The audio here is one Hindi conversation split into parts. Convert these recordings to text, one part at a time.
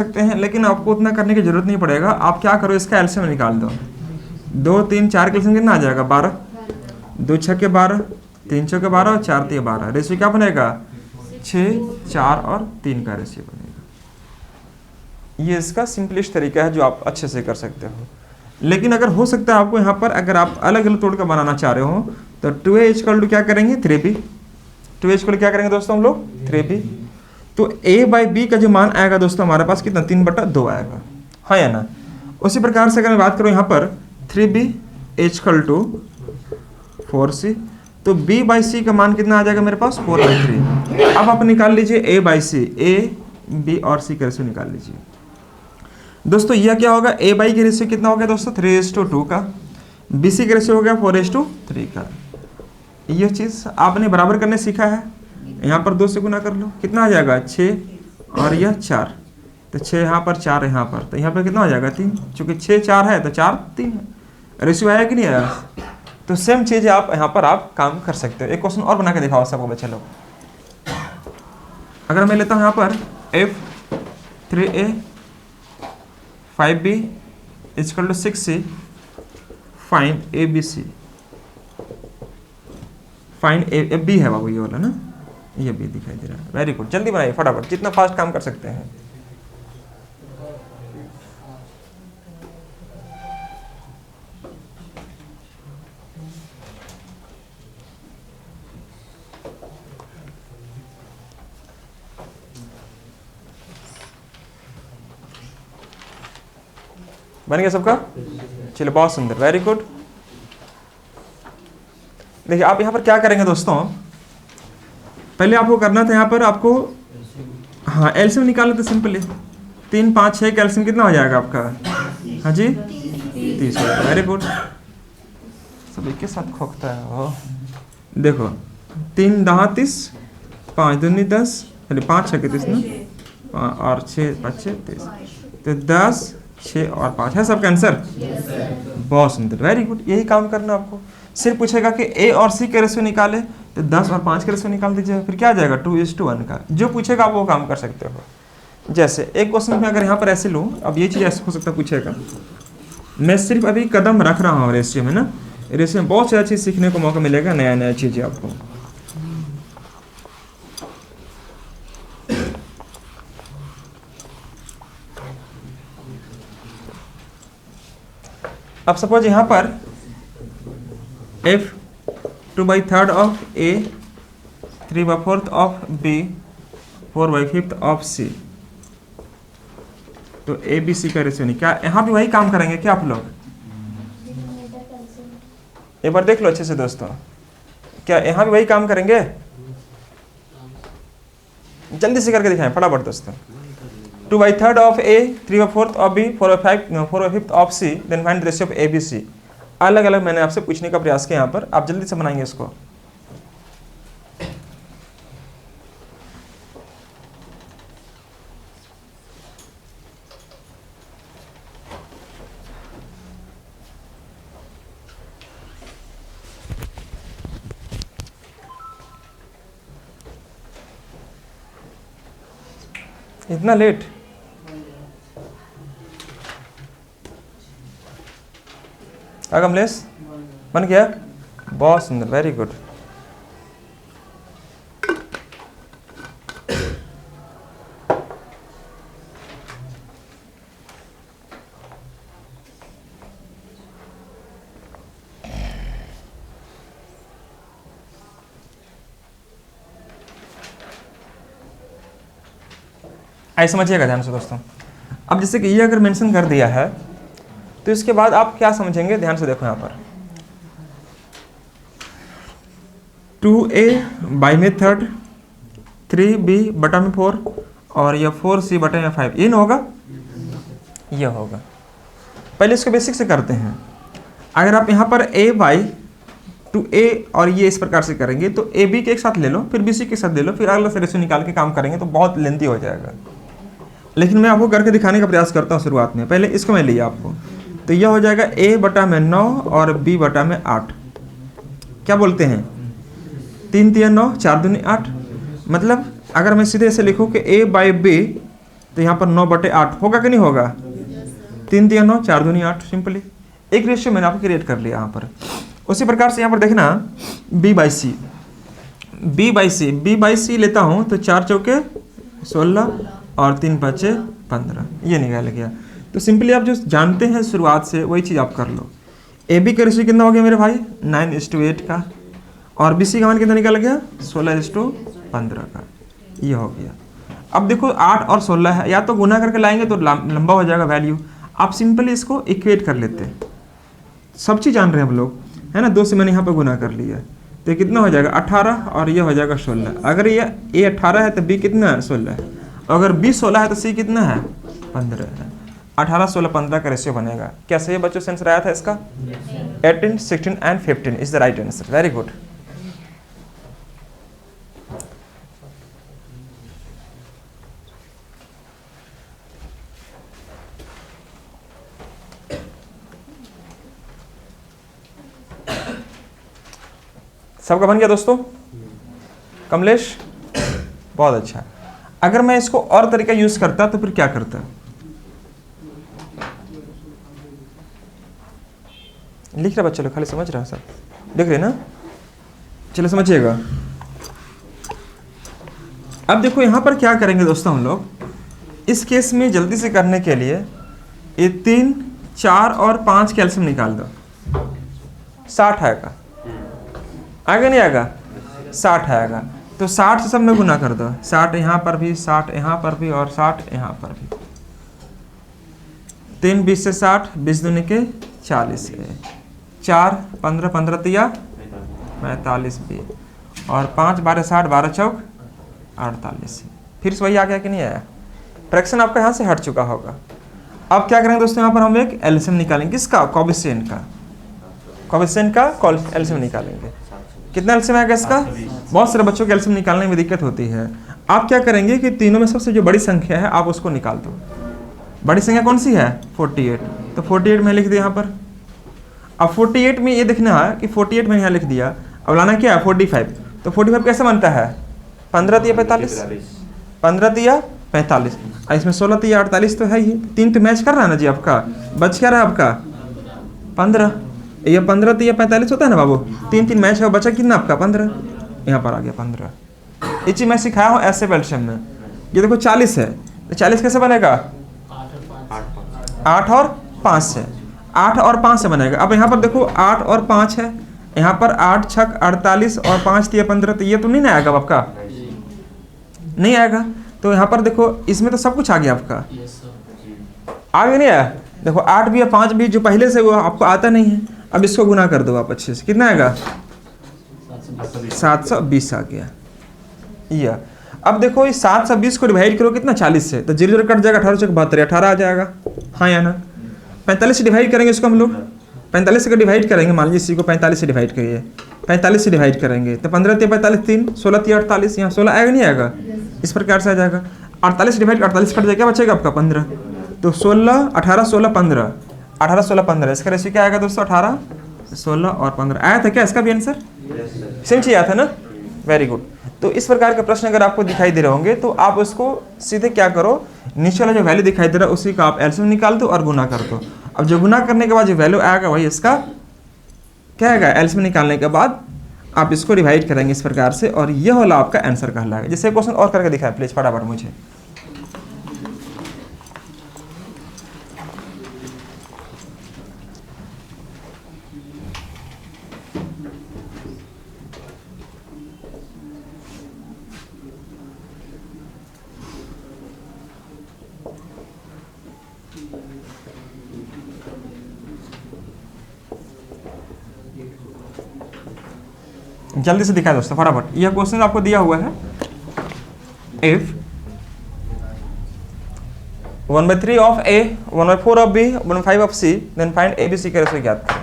सकते हैं, लेकिन आपको उतना करने की जरूरत नहीं पड़ेगा। आप क्या करो, इसका एलसीएम निकाल दो। 2 3 4 के एलसीएम कितना आ जाएगा? 12। 2 6 के 12, 3 6 के 12 और 4 3 12। रेशियो क्या बनेगा? 6 4 और 3 का रेशियो बनेगा। ये इसका सिंपलेस्ट तरीका है जो आप अच्छे से कर सकते हो। लेकिन अगर हो सकता है आपको यहाँ पर अगर आप अलग अलग तोड़ कर बनाना चाह रहे हो तो 2a इक्वल टू क्या करेंगे? 3b। 2a इक्वल क्या करेंगे दोस्तों हम लोग? 3b। तो a बाई बी का जो मान आएगा दोस्तों हमारे पास कितना? 3/2 आएगा, हाँ या ना? उसी प्रकार से अगर मैं बात करूँ यहाँ पर 3b इक्वल टू 4c, तो b बाई सी का मान कितना आ जाएगा मेरे पास? 4/3। अब आप निकाल लीजिए a बाई सी, a b और c का रेशियो निकाल लीजिए दोस्तों। यह क्या होगा? a बाई की रेशियो कितना हो गया दोस्तों? 3:2 का। b c का रेशियो हो गया 4:3 का। यह चीज़ आपने बराबर करने सीखा है। यहाँ पर 2 से गुना कर लो, कितना आ जाएगा? 6 और यह 4, तो 6 यहाँ पर 4 यहाँ पर, तो यहाँ पर कितना हो जाएगा? 3। चूँकि 6 4 है तो 4 3 है। रेशियो आया कि नहीं आया? तो सेम चीज़ आप यहाँ पर आप काम कर सकते हो। एक क्वेश्चन और बना के दिखाओ सबको बच्चे लोग। अगर मैं लेता हूँ यहाँ पर f 3a 5b equal to 6c, find abc। Find A B है बाबू, ये वाला ना, ये बी दिखाई दे रहा है। वेरी गुड, जल्दी बनाइए फटाफट, जितना फास्ट काम कर सकते हैं। बन गया सबका? चलो बहुत सुंदर, वेरी गुड। देखिए आप यहाँ पर क्या करेंगे दोस्तों, पहले आपको करना था यहाँ पर आपको, हाँ एलसीएम निकालना था सिंपल है। 3 5 6 का एलसीएम कितना हो जाएगा आपका? हाँ जी 30। वेरी गुड, सब एक के साथ खोखता है वो। देखो 3 10 30, 5 दूनी 10, 5 6 30 ना, और 6 5 6 30, तो 10 6 और 5 है सबका आंसर। बहुत सुंदर, वेरी गुड। यही काम करना आपको। सिर्फ पूछेगा कि ए और सी के रेशियो निकाले, तो 10 और 5 के रेशियो निकाल दीजिए, फिर क्या आ जाएगा? 2:1 का। जो पूछेगा आप वो काम कर सकते हो। जैसे एक क्वेश्चन में अगर यहाँ पर ऐसे लूँ, अब ये चीज़ ऐसे हो सकता है पूछेगा। मैं सिर्फ अभी कदम रख रहा हूँ रेशियो में ना, रेशियो में बहुत सारी चीज़ सीखने को मौका मिलेगा, नया नया चीज़ें आपको। अब सपोज यहाँ पर f 2/3 of a 3/4 of b 4/5 of c, तो a b c का रेशियो नहीं, क्या यहाँ भी वही काम करेंगे क्या आप लोग? एक बार देख लो अच्छे से दोस्तों, क्या यहाँ भी वही काम करेंगे? जल्दी से करके दिखाएं फटाफट दोस्तों। 2/3 of a 3/4 of b 4/5 of c, then find the ratio of a b c। अलग अलग मैंने आपसे पूछने का प्रयास किया यहाँ पर, आप जल्दी से बनाएंगे इसको। इतना लेट? क्या कमलेश, बन गया? बहुत सुंदर, वेरी गुड। ऐसे समझिएगा ध्यान से दोस्तों। अब जैसे कि ये अगर मेंशन कर दिया है तो इसके बाद आप क्या समझेंगे, ध्यान से देखो यहाँ पर। 2a बाई में 3, 3b बटा में 4 और यह 4c बटा में 5, ये ना होगा? ये होगा। पहले इसको बेसिक से करते हैं। अगर आप यहाँ पर a बाई 2a और ये इस प्रकार से करेंगे तो ए बी के एक साथ ले लो, फिर बी सी के साथ ले लो, फिर अगला से रेशियो निकाल के काम करेंगे तो बहुत लेंथी हो जाएगा। लेकिन मैं आपको करके दिखाने का प्रयास करता हूँ शुरुआत में। पहले इसको मैं लिया आपको, तो यह हो जाएगा a बटा में 9 और b बटा में 8। क्या बोलते हैं? 3 3 9, 4 दूनी 8। मतलब अगर मैं सीधे ऐसे लिखूँ कि a बाई बी तो यहाँ पर 9/8 होगा कि नहीं होगा? 3 3 9 4 दूनी 8, सिंपली एक रेशियो मैंने आपको क्रिएट कर लिया यहाँ पर। उसी प्रकार से यहाँ पर देखना बी बाई सी लेता हूँ तो 4 चौके 16 और 3 5 15, ये निकाल गया। तो सिंपली आप जो जानते हैं शुरुआत से वही चीज़ आप कर लो। ए बी का रेशियो कितना हो गया मेरे भाई? 9:8 का, और बी सी का मान कितना निकल गया? 16:15 का, ये हो गया। अब देखो 8 और 16 है, या तो गुना करके लाएंगे तो लंबा हो जाएगा वैल्यू, आप सिंपली इसको इक्वेट कर लेते हैं। सब चीज़ जान रहे हैं हम लोग, है ना। 2 से मैंने यहाँ पर गुना कर लिया, तो कितना हो जाएगा? 18, और ये हो जाएगा 16। अगर ये ए 18 है तो बी कितना है? 16 है। अगर बी 16 है तो सी कितना है? 15 है। 18 16 15 का रेशियो बनेगा। क्या सही बच्चों से आंसर आया था इसका? 18 16 and 15 is the right answer. Very good. सबका बन गया दोस्तों? कमलेश, बहुत अच्छा। अगर मैं इसको और तरीका यूज करता तो फिर क्या करता? लिख रहा बच्चे लोग, खाली समझ रहा है सब, देख रहे ना? चलो समझिएगा। अब देखो यहाँ पर क्या करेंगे दोस्तों हम लोग, इस केस में जल्दी से करने के लिए ये 3 4 और 5 कैल्शियम निकाल दो। 60 आएगा, आएगा नहीं आएगा? 60 आएगा। तो 60 से सब में गुना कर दो। 60 यहाँ पर भी, 60 यहाँ पर भी, और 60 यहाँ पर भी। 3 20 से 60, 20 दूनी के 40, 4 15 15 तिया 45 भी, और 5 12 60, 12 चौक 48। फिर से वही आ गया कि नहीं आया? फ्रैक्शन आपका यहाँ से हट चुका होगा। अब क्या करेंगे दोस्तों, यहाँ पर हम एक एलसीएम निकालेंगे। किसका? कोएफिशिएंट का। कोएफिशिएंट का एलसीएम निकालेंगे। कितना एलसीएम आएगा इसका? बहुत सारे बच्चों को एलसीएम निकालने में दिक्कत होती है। आप क्या करेंगे कि तीनों में सबसे जो बड़ी संख्या है आप उसको निकाल दो। बड़ी संख्या कौन सी है? 48। तो 48 में लिख दिया यहाँ पर। अब 48 में ये देखना है कि 48 में यहाँ लिख दिया, अब लाना क्या है? 45। तो 45 कैसे बनता है? 15 तिया 45, 15 तिया 45, इसमें 16 तिया 48 तो है ही। 3 तो मैच कर रहा है ना जी आपका। बच क्या रहा है आपका? 15। ये 15 तिया 45 होता है ना बाबू। 3 3 मैच है, बचा कितना आपका? 15। यहाँ पर आ गया 15। ये चीज मैं सिखाया हूँ ऐसे एल्शियम में। ये देखो 40 है, तो 40 कैसे बनेगा? 8 और 5 से, 8 और 5 से बनेगा। अब यहाँ पर देखो 8 और 5 है, यहाँ पर 8 6 48 और 5 तिया 15, तो ये तो नहीं ना आएगा आपका? नहीं आएगा। तो यहाँ पर देखो इसमें तो सब कुछ आ गया आपका, आगे नहीं आया। देखो 8 भी है 5 भी, जो पहले से वो आपको आता नहीं है। अब इसको गुना कर दो आप अच्छे से, कितना आएगा? 720 आ गया। या अब देखो इस 720 को डिवाइड करो कितना? 40 से, तो 0 0 कट जाएगा, 18 चौक 72, 18 आ जाएगा। हाँ या ना? 45 से डिवाइड करेंगे इसको हम लोग। 45 से डिवाइड करेंगे, मान लीजिए इसी को 45 से डिवाइड करिए, 45 से डिवाइड करेंगे तो 15 तिया 45 3, 16 तिया 48, यहाँ 16 आएगा नहीं आएगा? इस प्रकार से आ जाएगा। 48 से डिवाइड 48 कट जाएगा, क्या बचेगा आपका? 15। तो 16 18 16 15, 18 16 15, इसका रेशियो क्या आएगा दोस्तों? 18 16 और 15 आया था क्या इसका भी आंसर? सेम चीज आया था ना? Very good. तो इस प्रकार के प्रश्न अगर आपको दिखाई दे रहे होंगे तो आप उसको सीधे क्या करो, नीचे वाला जो वैल्यू दिखाई दे रहा है उसी का आप एलसीएम निकाल दो और गुना कर दो। अब जो गुना करने के बाद जो वैल्यू आएगा वही इसका क्या आएगा? एलसीएम निकालने के बाद आप इसको डिवाइड करेंगे इस प्रकार से, और यह वाला आपका आंसर कहलाएगा। जैसे क्वेश्चन और करके दिखाएं प्लीज फटाफट मुझे। जल्दी से दिखाए दोस्तों फटाफट। यह क्वेश्चन आपको दिया हुआ है, if 1/3 of A 1/4 of B 1/5 of C then find A B C का रेशियो ज्ञात करें।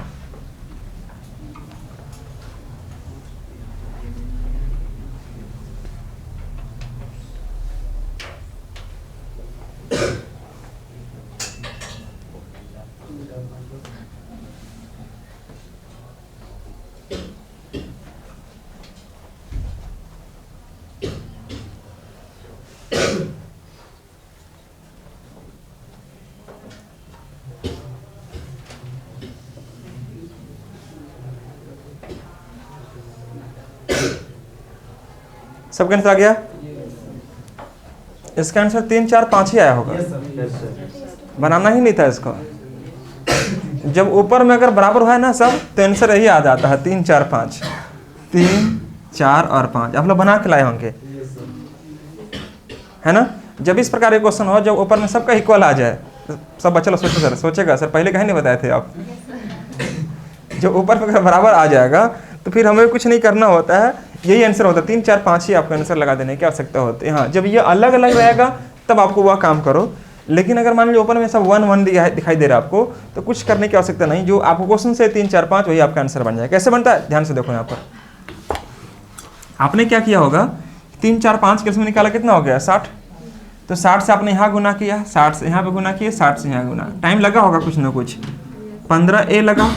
सबका आंसर आ गया? इसका आंसर 3 4 5 ही आया होगा, बनाना ही नहीं था इसको। जब ऊपर में अगर बराबर हुआ है ना सब, तो आंसर यही आ जाता है 3 4 5, 3 4 और 5 आप लोग बना के लाए होंगे, है ना। जब इस प्रकार के क्वेश्चन हो, जब ऊपर में सबका इक्वल आ जाए, सब बच्चे लोग सोचेगा सर पहले कहीं नहीं बताए थे आप। जब ऊपर में बराबर आ जाएगा तो फिर हमें कुछ नहीं करना होता है, यही आंसर होता है। 3 4 5 ही आपको आंसर लगा देने की आवश्यक्ता होती है। हाँ, जब ये अलग अलग रहेगा तब आपको वह काम करो, लेकिन अगर मान लीजिए ऊपर में सब 1 1 दिखाई दे रहा है आपको, तो कुछ करने की आवश्यकता नहीं। जो आपको क्वेश्चन से 3 4 5 वही आपका आंसर बन जाएगा। कैसे बनता है ध्यान से देखो। यहाँ पर आपने क्या किया होगा, 3 4 5 के इसमें निकाला, कितना हो गया 60। तो 60 से आपने यहाँ गुना किया, 60 से यहाँ पे गुना किया, 60 से यहाँ गुना, टाइम लगा होगा कुछ ना कुछ। 15A लगा,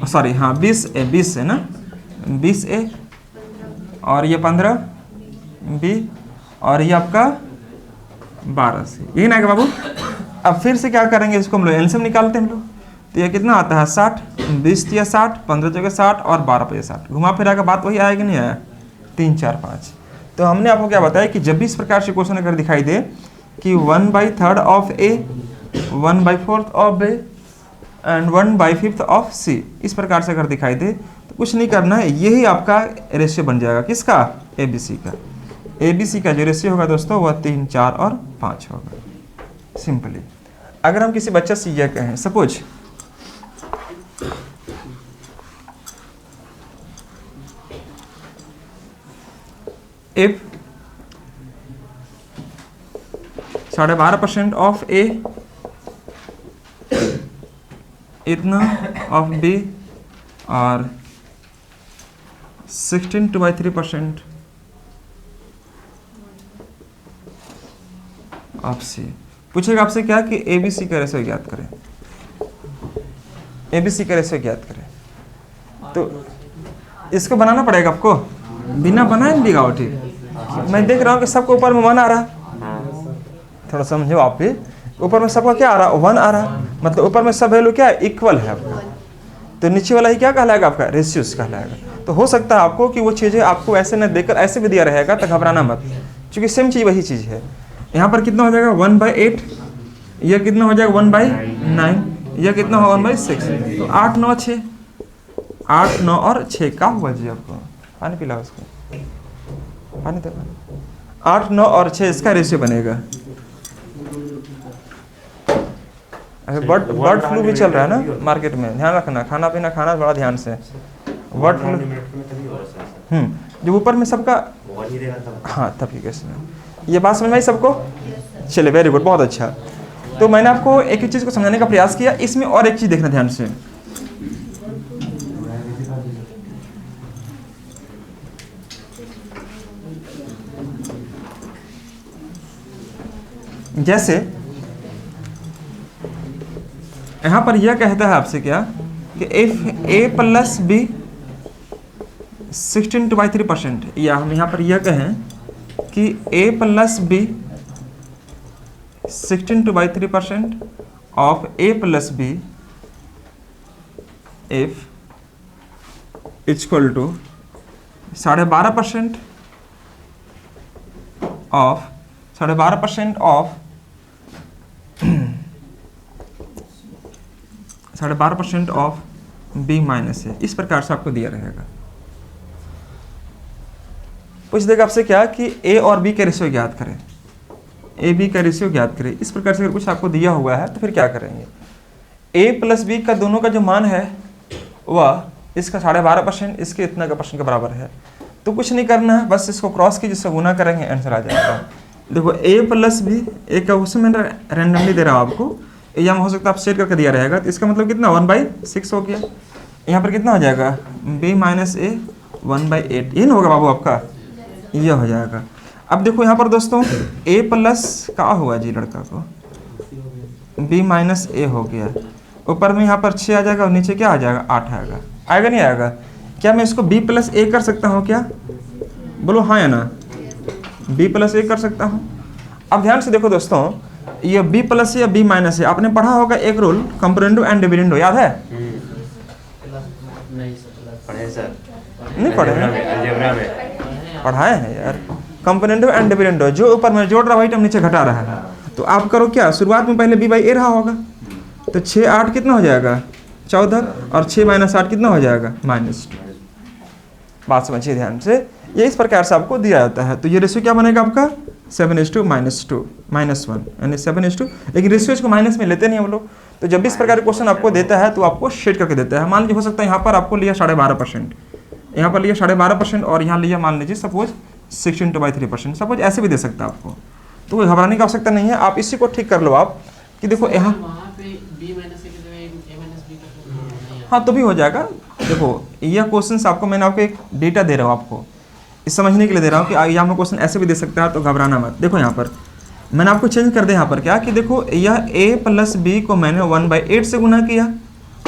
सॉरी हाँ 20A, 20 है ना, 20A और ये 15B और ये आपका 12C, यही ना बाबू। अब फिर से क्या करेंगे, इसको हम लोग एलसीएम निकालते हैं हम लोग। तो ये कितना आता है 60, 20 या 60, 15 जगह 60 और 12 पे 60, घुमा फिरा के बात वही आएगी नहीं आया, 3 4 5। तो हमने आपको क्या बताया कि जब भी इस प्रकार से क्वेश्चन अगर दिखाई दे कि 1/3 of A, 1/4 of B and 1/5 of C, इस प्रकार से अगर दिखाई दे तो कुछ नहीं करना है, यही आपका रेशियो बन जाएगा। किसका? ABC का। ABC का जो रेशियो होगा दोस्तों वह 3 4 और 5 होगा, सिंपली। अगर हम किसी बच्चे से यह कहें, सपोज इफ 12.5% ऑफ A, इतना ऑफ B और 16/3% ऑफ C। पूछेगा आपसे क्या कि ABC का रेशियो ज्ञात करें, ABC का रेशियो ज्ञात करें। तो इसको बनाना पड़ेगा आपको, बिना बनाए नहीं दिखाओ, ठीक। मैं देख रहा हूँ कि सबको ऊपर में 1 आ रहा, थोड़ा समझो आप भी। ऊपर में सबका क्या आ रहा, 1 आ रहा, मतलब ऊपर में सब वैल्यू क्या इक्वल है आपका। तो नीचे वाला ही क्या कहलाएगा आपका, रेशियोस कहलाएगा। तो हो सकता है आपको कि वो चीज़ें आपको ऐसे न देकर ऐसे भी दिया रहेगा, तो घबराना मत, क्योंकि सेम चीज़ वही चीज़ है। यहाँ पर कितना हो जाएगा 1/8, यह कितना हो जाएगा 1/9, यह कितना हो 1/6। तो 8 9 6, 8 9 और 6 का हुआ जी। आपको पानी पिला उसको, पानी दे, 8 9 और 6 इसका रेशियो बनेगा। बर्ड फ्लू भी चल रहा है ना मार्केट में, ध्यान रखना, खाना पीना खाना बड़ा ध्यान से। बर्ड फ्लू जो ऊपर में सबका, हाँ तब ठीक है, ये बात समझ में आई सबको? चलिए वेरी गुड, बहुत अच्छा। तो मैंने आपको एक ही चीज़ को समझाने का प्रयास किया, इसमें और एक चीज़ देखना ध्यान से। जैसे यहाँ पर यह कहता है आपसे क्या कि इफ A + B 16/3%, या हम यहाँ पर यह कहें कि A + B 16/3% of A + B if equal to 12.5% of 12.5% of 12.5% of B - A, इस प्रकार से आपको दिया रहेगा। पूछ देगा आपसे क्या कि A और B के रेशियो ज्ञात करें, AB का रेशियो ज्ञात करें। इस प्रकार से अगर कुछ आपको दिया हुआ है तो फिर क्या करेंगे, A + B का दोनों का जो मान है वह इसका 12.5%, इसके इतना का % के बराबर है। तो कुछ नहीं करना है, बस इसको क्रॉस कीजिए, जिससे गुना करेंगे आंसर आ जाएगा। देखो A + B, एक का उसमें मैंने रैंडमली दे रहा हूँ आपको, या हो सकता है आप सेट करके दिया रहेगा, तो इसका मतलब कितना 1/6 हो गया। यहाँ पर कितना हो जाएगा B - A 1/8, ये ना होगा बाबू आपका, यह हो जाएगा। अब देखो यहाँ पर दोस्तों A + क्या हुआ जी लड़का को, B - A हो गया। ऊपर में यहाँ पर 6 आ जाएगा और नीचे क्या आ जाएगा 8 आएगा, आएगा नहीं आएगा? क्या मैं इसको B + A कर सकता हूँ क्या, बोलो हाँ या ना? B + A कर सकता हूँ। अब ध्यान से देखो दोस्तों, ये B + या B - A, आपने पढ़ा होगा एक रूल, कंपोनेंडो एंड डिविडेंडो, याद है? नहीं पढ़े हैं? पढ़ाए हैं यार। कंपोनेंटो एंड डिविडेंडो, जो ऊपर में जोड़ रहा है वही टर्म नीचे घटा रहा है। तो आप करो क्या, शुरुआत में पहले बी बाई ए रहा होगा, तो 6 8 कितना हो जाएगा 14, और 6 माइनस 8 कितना हो जाएगा -2। बात समझिए ध्यान से, ये इस प्रकार से आपको दिया जाता है। तो ये रेशियो क्या बनेगा आपका 7:2 -1, यानी 7:2। लेकिन रेशियो को माइनस में लेते नहीं हम लोग। तो जब भी इस प्रकार का क्वेश्चन आपको देता है तो आपको शेड करके देता है। मान लीजिए हो सकता है यहाँ पर आपको लिया 12.5%, यहाँ पर लिया 12.5% और यहाँ लिया मान लीजिए सपोज 16/3%, सपोज ऐसे भी दे सकता है आपको। तो कोई घबराने की आवश्यकता नहीं है, आप इसी को ठीक कर लो आप कि देखो यहाँ हाँ तो भी हो जाएगा। देखो यह क्वेश्चन आपको मैंने आपको एक डेटा दे रहा हूँ, आपको इस समझने के लिए दे रहा हूँ कि यहाँ में क्वेश्चन ऐसे भी दे सकता है, तो घबराना मत। देखो यहाँ पर मैंने आपको चेंज कर दिया यहाँ पर क्या कि देखो यह a + b को मैंने 1/8 से गुना किया,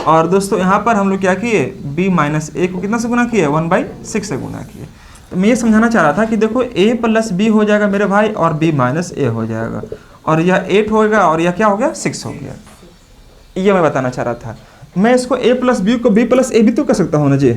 और दोस्तों यहाँ पर हम लोग क्या किए b - a को कितना से गुना किए 1/6 से गुना किए। तो मैं ये समझाना चाह रहा था कि देखो a + b हो जाएगा मेरे भाई, और b - a हो जाएगा, और यह 8 होगा और यह क्या हो गया 6 हो गया। ये मैं बताना चाह रहा था। मैं इसको a + b को b + a भी तो कर सकता हूँ ना जी।